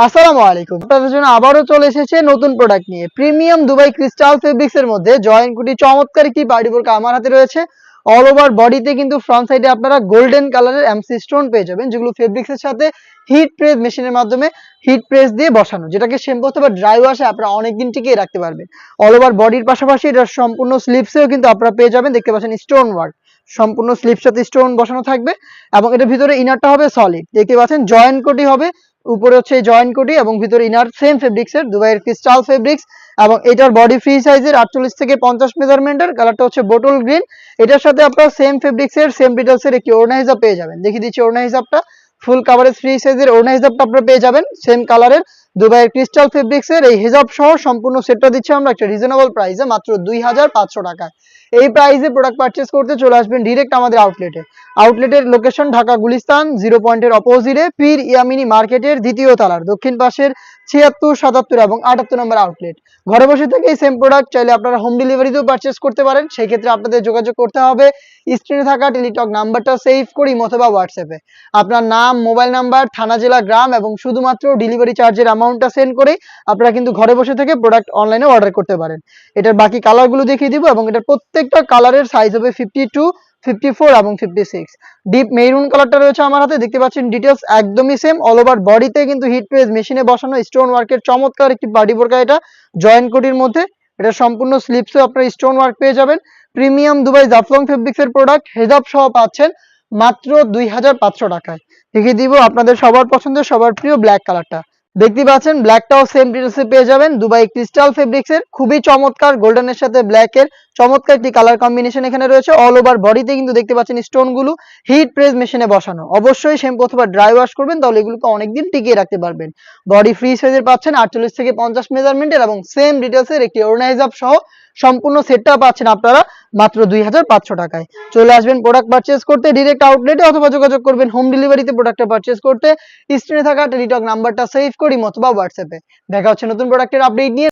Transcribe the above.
আসসালামু আলাইকুম। আপনাদের জন্য আবারও চলে এসেছে নতুন প্রোডাক্ট নিয়ে। প্রিমিয়াম দুবাই ক্রিস্টাল ফেব্রিক্স এর মধ্যে জয়েন্ট কুটি চমৎকার একটি পার্টি বোরকা আমার হাতে রয়েছে। অল ওভার বডিতে কিন্তু ফ্রন্ট সাইডে আপনারা গোল্ডেন কালারের এমসি স্টোন পেয়ে যাবেন, যেগুলো ফেব্রিক্স এর সাথে হিট প্রেস মেশিনের মাধ্যমে হিট প্রেস দিয়ে বসানো, যেটাকে শ্যাম্পু অথবা ড্রাই ওয়াশে আপনারা অনেকদিন টিকিয়ে রাখতে পারবেন। অল ওভার বডির পাশাপাশি এটার সম্পূর্ণ স্লিপসেও কিন্তু আপনারা পেয়ে যাবেন, দেখতে পাচ্ছেন স্টোন ওয়ার্ক, সম্পূর্ণ স্লিপসটাতে স্টোন বসানো থাকবে এবং এটার ভিতরে ইনারটা হবে সলিড, দেখতে পাচ্ছেন জয়েন্ট কোটি হবে। উপরে হচ্ছে জয়েন্ট কোটি এবং ভিতরে ইনার সেম ফেব্রিক্স এর দুবাইয়ের ক্রিস্টাল ফেব্রিক্স। এবং এটার বডি ফ্রি সাইজের 48 থেকে 50 মেজারমেন্টের, কালারটা হচ্ছে বোটল গ্রিন। এটার সাথে আপনারা সেম ফেব্রিক্স এর সেম ডিটেলস এর একটি ওড়না হিজাব পেয়ে যাবেন। দেখিয়ে দিচ্ছি ওড়না হিজাবটা, ফুল কাভারেজ ফ্রি সাইজের ওড়না হিজাবটা আপনারা পেয়ে যাবেন সেম কালারের দুবাইয়ের ক্রিস্টাল ফেব্রিক্স এর। এই হিজাব সহ সম্পূর্ণ সেটটা দিচ্ছি আমরা একটা রিজনেবল প্রাইসে, মাত্র 2500 টাকায়। এই প্রাইসে প্রোডাক্ট পারচেজ করতে চলে আসবেন ডিরেক্ট আমাদের আউটলেটে। আউটলেটের লোকেশন ঢাকা গুলিস্তান 0 পয়েন্টের অপোজিটে পীর ইয়ামিনী মার্কেটের দ্বিতীয় তলার দক্ষিণ পাশের 76, 77 এবং 78 নম্বর আউটলেট। ঘরে বসে থেকে এই সেম প্রোডাক্ট চাইলে আপনারা হোম ডেলিভারিতেও পারচেজ করতে পারেন। সেই ক্ষেত্রে আপনাদের যোগাযোগ করতে হবে স্ক্রিনে থাকা টেলিটক নাম্বারটা সেভ করি অথবা হোয়াটসঅ্যাপে আপনার নাম, মোবাইল নাম্বার, থানা, জেলা, গ্রাম এবং শুধুমাত্র ডেলিভারি চার্জের অ্যামাউন্টটা সেন্ড করে আপনারা কিন্তু ঘরে বসে থেকে প্রোডাক্ট অনলাইনে অর্ডার করতে পারেন। এটার বাকি কালারগুলো দেখিয়ে দিব এবং এটার প্রত্যেকটা কালারের সাইজ হবে 52, 54 এবং 56। ডিপ মেরুন কালারটা রয়েছে আমার হাতে, দেখতে পাচ্ছেন ডিটেলস একদমই সেম। অল ওভার বডিতে কিন্তু হিট প্রেস মেশিনে বসানো স্টোন ওয়ার্কের চমৎকার একটি পার্টি বোরকা, এটা জয়েন্ট কোটির মধ্যে। এটা সম্পূর্ণ স্লিপসে আপনারা স্টোন ওয়ার্ক পেয়ে যাবেন। প্রিমিয়াম দুবাই জাফলং ফেব্রিক্স এর প্রোডাক্ট, হেজাব সহ পাচ্ছেন মাত্র 2500 টাকায়। দেখিয়ে দিব আপনাদের সবার পছন্দের সবার প্রিয় ব্ল্যাক কালারটা, দেখতে পাচ্ছেন ব্ল্যাকটাও সেম ডিটেলসে পেয়ে যাবেন। দুবাই ক্রিস্টাল ফেব্রিক্স এর খুবই চমৎকার গোল্ডেনের সাথে ব্ল্যাক এর চমৎকার একটি কালার কম্বিনেশন এখানে রয়েছে। অল ওভার বডিতে কিন্তু দেখতে পাচ্ছেন স্টোন গুলো হিট প্রেস মেশিনে বসানো। অবশ্যই শ্যাম্পু অথবা ড্রাই ওয়াশ করবেন, তাহলে এগুলোকে অনেকদিন টিকিয়ে রাখতে পারবেন। বডি ফ্রি সাইজের পাচ্ছেন 48 থেকে 50 মেজারমেন্টের এবং সেম ডিটেলস এর একটি ওড়না হিজাব সহ সম্পূর্ণ সেটটা পাচ্ছেন আপনারা মাত্র 2500 টাকায়। চলে আসবেন প্রোডাক্ট পারচেজ করতে ডিরেক্ট আউটলেটে অথবা যোগাযোগ করবেন হোম ডেলিভারিতে প্রোডাক্টটা পারচেজ করতে স্ক্রিনে থাকা টেলিটক নাম্বারটা সেভ করি অথবা হোয়াটসঅ্যাপে। দেখা হচ্ছে নতুন প্রোডাক্টের আপডেট নিয়ে।